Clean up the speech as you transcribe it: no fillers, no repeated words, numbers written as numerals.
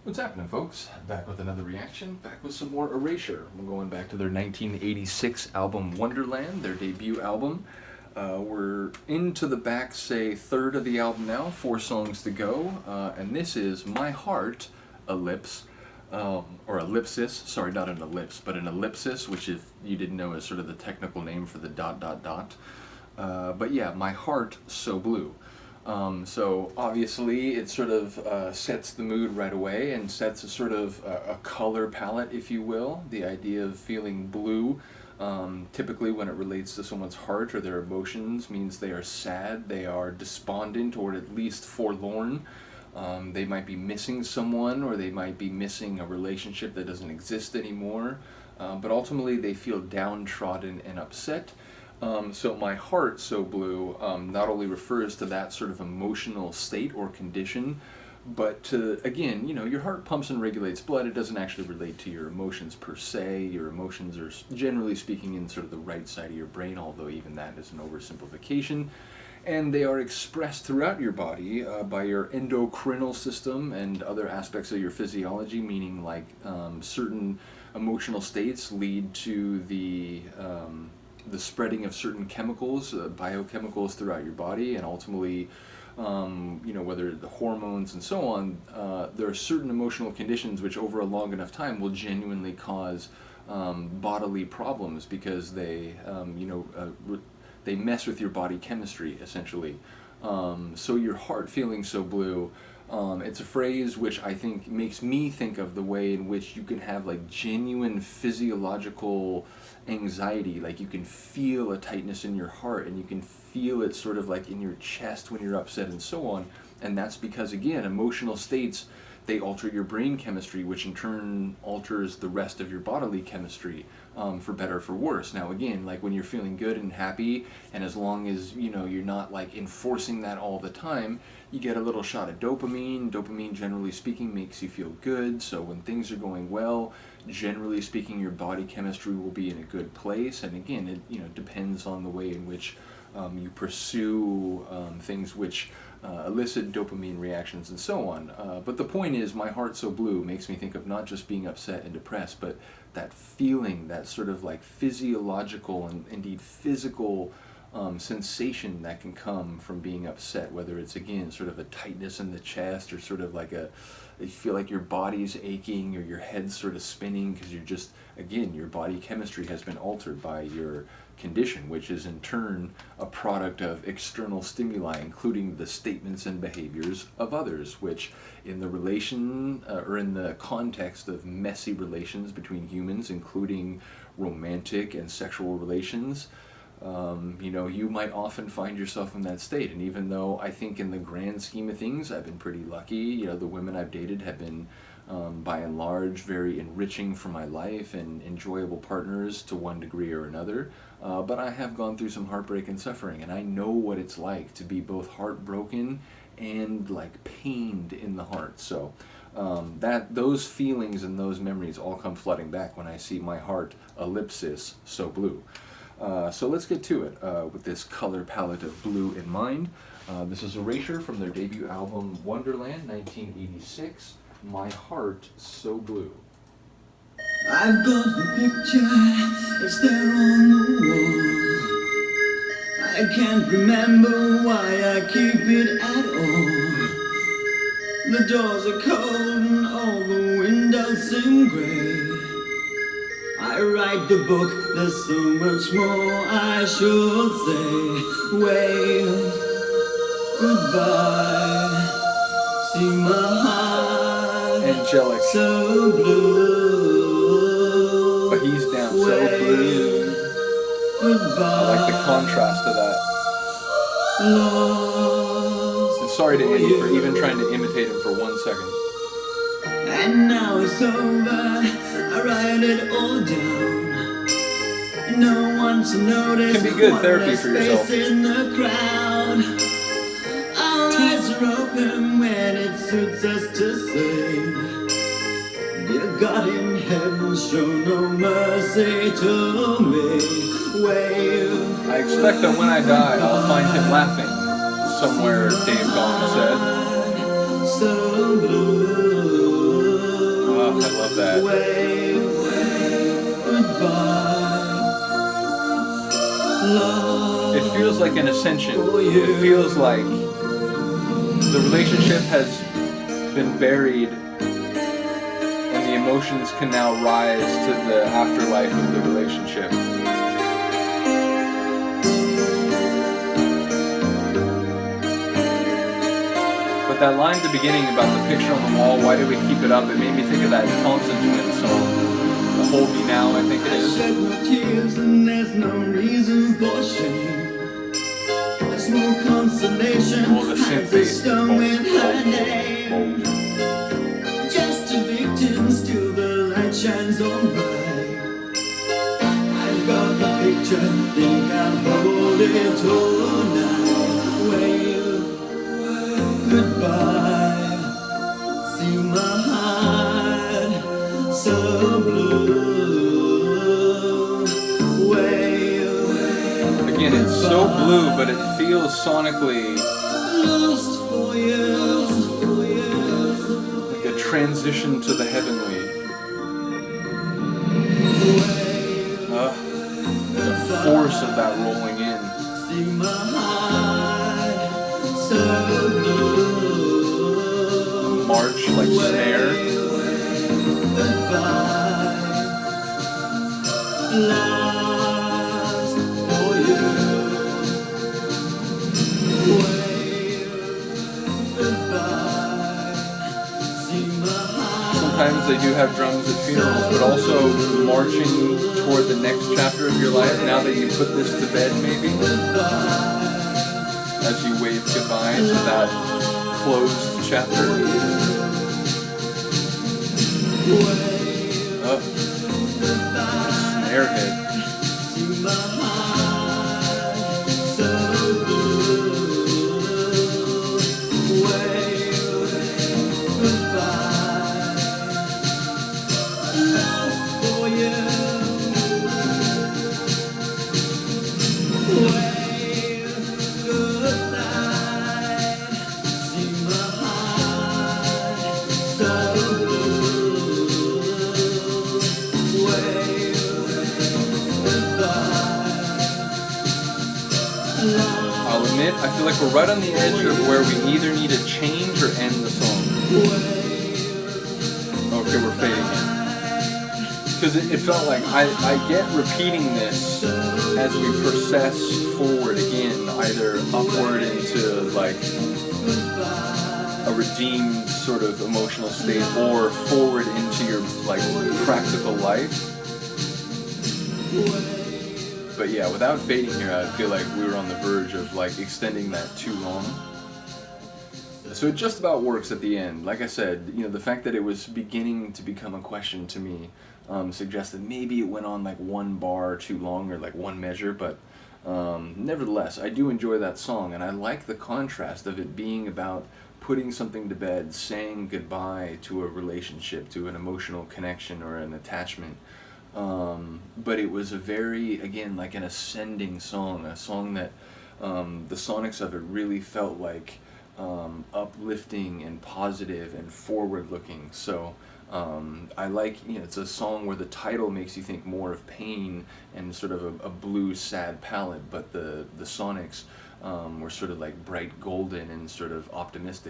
What's happening, folks? Back with another reaction, back with some more Erasure. We're going back to their 1986 album Wonderland, their debut album. We're into the back, say, third of the album now, 4 songs to go, and this is My Heart, Ellipse, or ellipsis, sorry, not an ellipse, but an ellipsis, which if you didn't know is sort of the technical name for the ... But yeah, My Heart, So Blue. So obviously it sort of sets the mood right away and sets a sort of a color palette, if you will. The idea of feeling blue, typically when it relates to someone's heart or their emotions, means they are sad, they are despondent, or at least forlorn. They might be missing someone, or they might be missing a relationship that doesn't exist anymore. But ultimately they feel downtrodden and upset. So My Heart, So Blue not only refers to that sort of emotional state or condition, but to, again, you know, your heart pumps and regulates blood. It doesn't actually relate to your emotions per se. Your emotions are, generally speaking, in sort of the right side of your brain, although even that is an oversimplification. And they are expressed throughout your body by your endocrinal system and other aspects of your physiology, meaning like certain emotional states lead to the spreading of certain chemicals, biochemicals throughout your body, and ultimately, you know, whether the hormones and so on, there are certain emotional conditions which over a long enough time will genuinely cause bodily problems because they, you know, they mess with your body chemistry, essentially. So your heart feeling so blue, it's a phrase which I think makes me think of the way in which you can have like genuine physiological anxiety, like you can feel a tightness in your heart and you can feel it sort of like in your chest when you're upset and so on. And that's because, again, emotional states, they alter your brain chemistry, which in turn alters the rest of your bodily chemistry, for better or for worse. Now again, like when you're feeling good and happy, and as long as, you know, you're not like enforcing that all the time, you get a little shot of dopamine. Dopamine, generally speaking, makes you feel good. So when things are going well, generally speaking, your body chemistry will be in a good place. And again, it, you know, depends on the way in which you pursue things which elicit dopamine reactions and so on. But the point is, My Heart So Blue makes me think of not just being upset and depressed, but that feeling, that sort of like physiological and indeed physical sensation that can come from being upset, whether it's, again, sort of a tightness in the chest, or sort of like you feel like your body's aching or your head's sort of spinning because you're just, again, your body chemistry has been altered by your condition, which is in turn a product of external stimuli, including the statements and behaviors of others, which in the relation or in the context of messy relations between humans, including romantic and sexual relations, you know, you might often find yourself in that state. And even though I think in the grand scheme of things I've been pretty lucky, you know, the women I've dated have been by and large very enriching for my life and enjoyable partners to one degree or another, but I have gone through some heartbreak and suffering, and I know what it's like to be both heartbroken and like pained in the heart. So those feelings and those memories all come flooding back when I see My Heart, Ellipsis, So Blue. So let's get to it with this color palette of blue in mind. This is Erasure from their debut album Wonderland, 1986. My Heart, So Blue. I've got the picture, it's there on the wall. I can't remember why I keep it at all. The doors are cold and all the windows seem grey. I write the book, there's so much more I should say. Wave goodbye, see my heart Angelic. so blue. But he's down so blue. Goodbye. I like the contrast to that. Lost And sorry to Andy for even trying to imitate him for 1 second. And now it's over, I write it all down. No one to notice. Can be good therapy for yourself. In the crowd. Our eyes are open when it suits us to say, dear God in heaven, show no mercy to me. Wave. I expect that when I die, I'll find him laughing somewhere, Dave Gahan said. So blue. that. Wave, goodbye. Love It feels like an ascension. for you. It feels like the relationship has been buried and the emotions can now rise to the afterlife of the relationship. But that line at the beginning about the picture on the wall, why do we keep it up? It made me think of that Thompson Twins song, the Hold Me Now, I think it I is. shed no tears and there's no reason for shame. There's more consolation. Well, the synth Hides a bass. stone with her name. Just a victim, still the light shines on bright. I've got the picture, think I'll hold it all night. Wave, goodbye. See my heart so blue. Wave, Again, it's so blue, but it feels sonically lost for years, like a transition to the heavenly. The force of that rolling in. see my heart so blue. March like snare. Goodbye, lost for you. Wave, goodbye, see my heart. Sometimes they do have drums at funerals, but also marching toward the next chapter of your life, now that you put this to bed maybe, as you wave goodbye to that closed chapter. Oh, snare hit. See my heart so blue. Wave, goodbye, lost for you. Wave, goodnight. See my heart so blue. Wave, I'll admit, I feel like we're right on the edge of where we either need to change or end the song. Okay, we're fading in. Because it felt like I get repeating this as we process forward again, either upward into like a redeemed sort of emotional state, or forward into your like practical life. But yeah, without fading here, I feel like we were on the verge of like extending that too long. So it just about works at the end. Like I said, you know, the fact that it was beginning to become a question to me suggested maybe it went on like one bar too long, or like one measure, but nevertheless, I do enjoy that song, and I like the contrast of it being about putting something to bed, saying goodbye to a relationship, to an emotional connection or an attachment. But it was a very, again, like an ascending song, a song that the sonics of it really felt like uplifting and positive and forward-looking. So I like, you know, it's a song where the title makes you think more of pain and sort of a blue, sad palette, but the sonics were sort of like bright golden and sort of optimistic.